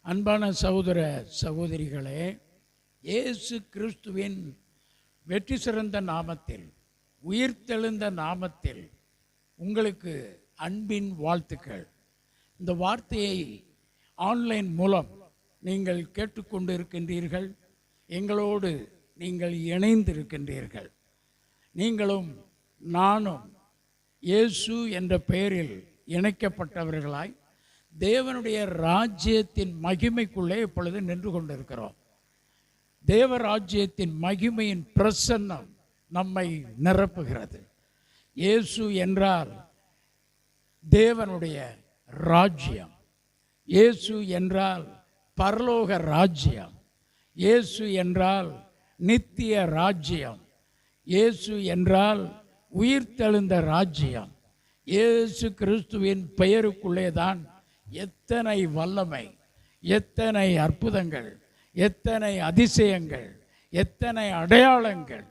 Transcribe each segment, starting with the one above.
அன்பான சகோதர சகோதரிகளே, இயேசு கிறிஸ்துவின் வெற்றி சிறந்த நாமத்தில், உயிர்த்தெழுந்த நாமத்தில் உங்களுக்கு அன்பின் வாழ்த்துக்கள். இந்த வார்த்தையை ஆன்லைன் மூலம் நீங்கள் கேட்டுக்கொண்டு இருக்கின்றீர்கள். எங்களோடு நீங்கள் இணைந்திருக்கின்றீர்கள். நீங்களும் நானும் இயேசு என்ற பெயரில் இணைக்கப்பட்டவர்களாய் தேவனுடைய ராஜ்யத்தின் மகிமைக்குள்ளே இப்பொழுது நின்று கொண்டிருக்கிறோம். தேவ ராஜ்யத்தின் மகிமையின் பிரசன்னம் நம்மை நிரப்புகிறது. இயேசு என்றால் தேவனுடைய ராஜ்யம். இயேசு என்றால் பரலோக ராஜ்யம். இயேசு என்றால் நித்திய ராஜ்யம். இயேசு என்றால் உயிர்த்தெழுந்த ராஜ்யம். இயேசு கிறிஸ்துவின் பெயருக்குள்ளே தான் எத்தனை வல்லமை, எத்தனை அற்புதங்கள், எத்தனை அதிசயங்கள், எத்தனை அடையாளங்கள்,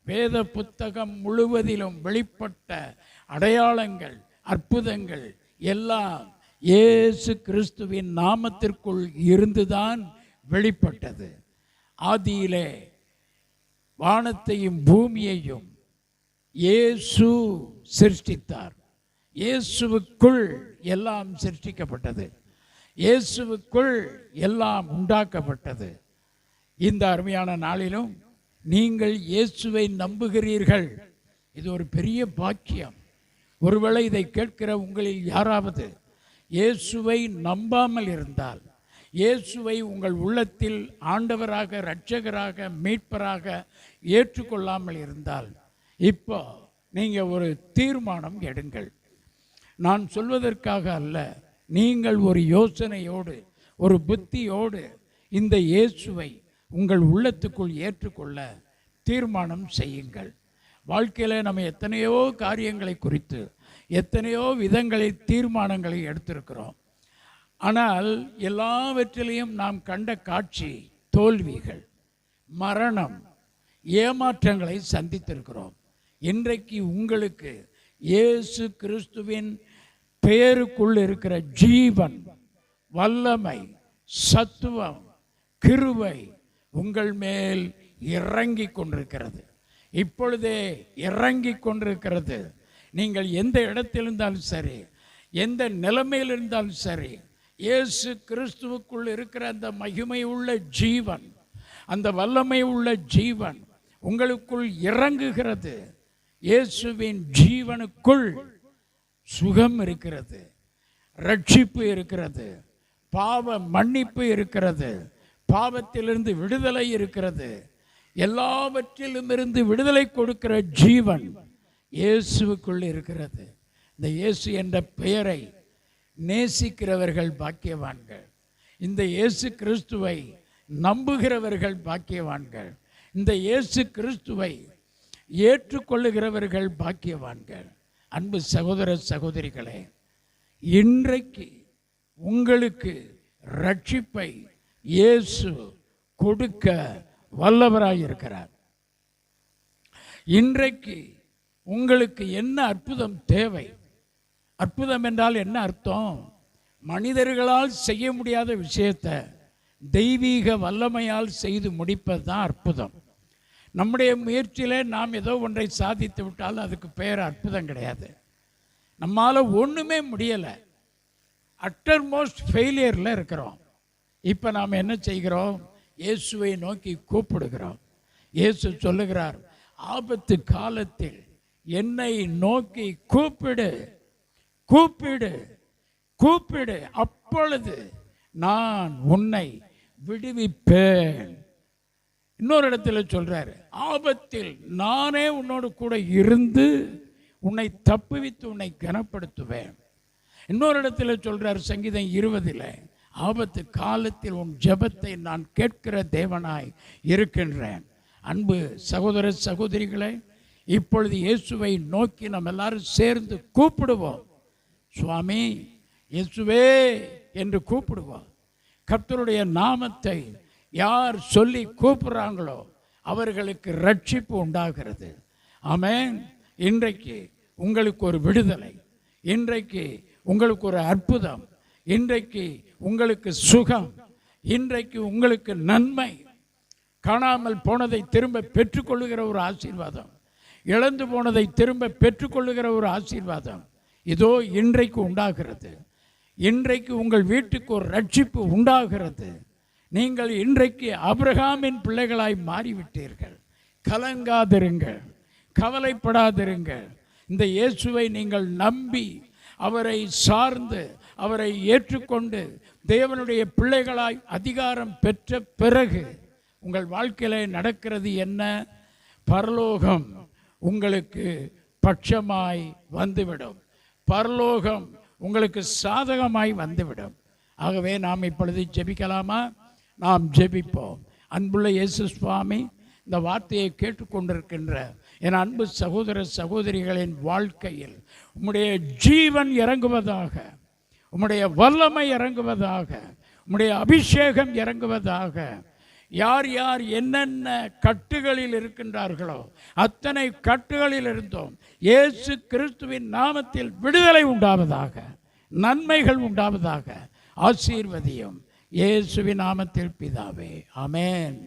வேத புத்தகம் முழுவதிலும் வெளிப்பட்ட அடையாளங்கள், அற்புதங்கள் எல்லாம் இயேசு கிறிஸ்துவின் நாமத்திற்குள் இருந்துதான் வெளிப்பட்டது. ஆதியிலே வானத்தையும் பூமியையும் இயேசு சிருஷ்டித்தார். இயேசுவுக்குள் எல்லாம் சிருஷ்டிக்கப்பட்டது. இயேசுவுக்குள் எல்லாம் உண்டாக்கப்பட்டது. இந்த அருமையான நாளிலும் நீங்கள் இயேசுவை நம்புகிறீர்கள். இது ஒரு பெரிய பாக்கியம். ஒருவேளை இதை கேட்கிற உங்களில் யாராவது இயேசுவை நம்பாமல் இருந்தால், இயேசுவை உங்கள் உள்ளத்தில் ஆண்டவராக, இரட்சகராக, மீட்பராக ஏற்றுக்கொள்ளாமல் இருந்தால், இப்போ நீங்கள் ஒரு தீர்மானம் எடுங்கள். நான் சொல்வதற்காக அல்ல, நீங்கள் ஒரு யோசனையோடு, ஒரு புத்தியோடு இந்த இயேசுவை உங்கள் உள்ளத்துக்குள் ஏற்றுக்கொள்ள தீர்மானம் செய்யுங்கள். வாழ்க்கையில் நம்ம எத்தனையோ காரியங்களை குறித்து எத்தனையோ விதங்களில் தீர்மானங்களை எடுத்திருக்கிறோம். ஆனால் எல்லாவற்றிலையும் நாம் கண்ட காட்சி தோல்விகள், மரணம், ஏமாற்றங்களை சந்தித்திருக்கிறோம். இன்றைக்கு உங்களுக்கு இயேசு கிறிஸ்துவின் பெயருக்குள் இருக்கிற ஜீவன், வல்லமை, சத்துவம், கிருபை உங்கள் மேல் இறங்கி கொண்டிருக்கிறது. இப்பொழுதே இறங்கி கொண்டிருக்கிறது. நீங்கள் எந்த இடத்தில் இருந்தாலும் சரி, எந்த நிலைமையில் இருந்தாலும் சரி, இயேசு கிறிஸ்துவுக்குள் இருக்கிற அந்த மகிமை உள்ள ஜீவன், அந்த வல்லமை உள்ள ஜீவன் உங்களுக்குள் இறங்குகிறது. இயேசுவின் ஜீவனுக்குள் சுகம் இருக்கிறது, ரட்சிப்பு இருக்கிறது, பாவ மன்னிப்பு இருக்கிறது, பாவத்திலிருந்து விடுதலை இருக்கிறது. எல்லாவற்றிலும் இருந்து விடுதலை கொடுக்கிற ஜீவன் இயேசுவுக்குள் இருக்கிறது. இந்த இயேசு என்ற பெயரை நேசிக்கிறவர்கள் பாக்கியவான்கள். இந்த இயேசு கிறிஸ்துவை நம்புகிறவர்கள் பாக்கியவான்கள். இந்த இயேசு கிறிஸ்துவை ஏற்றுக்கொள்ளுகிறவர்கள் பாக்கியவான்கள். அன்பு சகோதர சகோதரிகளே, இன்றைக்கு உங்களுக்கு ரட்சிப்பை இயேசு கொடுக்க வல்லவராயிருக்கிறார். இன்றைக்கு உங்களுக்கு என்ன அற்புதம் தேவை? அற்புதம் என்றால் என்ன அர்த்தம்? மனிதர்களால் செய்ய முடியாத விஷயத்தை தெய்வீக வல்லமையால் செய்து முடிப்பது தான் அற்புதம். நம்முடைய முயற்சியில் நாம் ஏதோ ஒன்றை சாதித்து விட்டாலும் அதுக்கு பெயர் அற்புதம் கிடையாது. நம்மால் ஒன்றுமே முடியலை, அட்டர்மோஸ்ட் ஃபெயிலியரில் இருக்கிறோம். இப்போ நாம் என்ன செய்கிறோம்? இயேசுவை நோக்கி கூப்பிடுகிறோம். இயேசு சொல்லுகிறார், ஆபத்து காலத்தில் என்னை நோக்கி கூப்பிடு, கூப்பிடு, கூப்பிடு, அப்பொழுது நான் உன்னை விடுவிப்பேன். இன்னொரு இடத்துல சொல்றாரு, ஆபத்தில் நானே உன்னோடு கூட இருந்து உன்னை தப்புவித்து உன்னை கனப்படுத்துவேன். இன்னொரு இடத்துல சொல்றார், சங்கீதம் 20, ஆபத்து காலத்தில் உன் ஜெபத்தை நான் கேட்கிற தேவனாய் இருக்கின்றேன். அன்பு சகோதர சகோதரிகளே, இப்பொழுது இயேசுவை நோக்கி நம்ம எல்லாரும் சேர்ந்து கூப்பிடுவோம். சுவாமி இயேசுவே என்று கூப்பிடுவோம். கர்த்தருடைய நாமத்தை யார் சொல்லி கூப்பிடுறாங்களோ அவர்களுக்கு ரட்சிப்பு உண்டாகிறது. ஆமென். இன்றைக்கு உங்களுக்கு ஒரு விடுதலை, இன்றைக்கு உங்களுக்கு ஒரு அற்புதம், இன்றைக்கு உங்களுக்கு சுகம், இன்றைக்கு உங்களுக்கு நன்மை. காணாமல் போனதை திரும்ப பெற்றுக்கொள்ளுகிற ஒரு ஆசீர்வாதம், இழந்து போனதை திரும்ப பெற்றுக்கொள்ளுகிற ஒரு ஆசீர்வாதம் இதோ இன்றைக்கு உண்டாகிறது. இன்றைக்கு உங்கள் வீட்டுக்கு ஒரு ரட்சிப்பு உண்டாகிறது. நீங்கள் இன்றைக்கு ஆபிரகாமின் பிள்ளைகளாய் மாறிவிட்டீர்கள். கலங்காதிருங்கள், கவலைப்படாதிருங்கள். இந்த இயேசுவை நீங்கள் நம்பி அவரை சார்ந்து அவரை ஏற்றுக்கொண்டு தேவனுடைய பிள்ளைகளாய் அதிகாரம் பெற்ற பிறகு உங்கள் வாழ்க்கையிலே நடக்கிறது என்ன? பரலோகம் உங்களுக்கு பட்சமாய் வந்துவிடும். பரலோகம் உங்களுக்கு சாதகமாய் வந்துவிடும். ஆகவே நாம் இப்பொழுது ஜெபிக்கலாமா? நாம் ஜெபிப்போம். அன்புள்ள இயேசு சுவாமி, இந்த வார்த்தையை கேட்டுக்கொண்டிருக்கின்ற என் அன்பு சகோதர சகோதரிகளின் வாழ்க்கையில் உம்முடைய ஜீவன் இறங்குவதாக, உம்முடைய வல்லமை இறங்குவதாக, உம்முடைய அபிஷேகம் இறங்குவதாக. யார் யார் என்னென்ன கட்டுகளில் இருக்கின்றார்களோ அத்தனை கட்டுகளில் இருந்தோம் இயேசு கிறிஸ்துவின் நாமத்தில் விடுதலை உண்டாவதாக, நன்மைகள் உண்டாவதாக. ஆசீர்வதியும் இயேசுவின் நாமத்தில் பிதாவே, ஆமென்.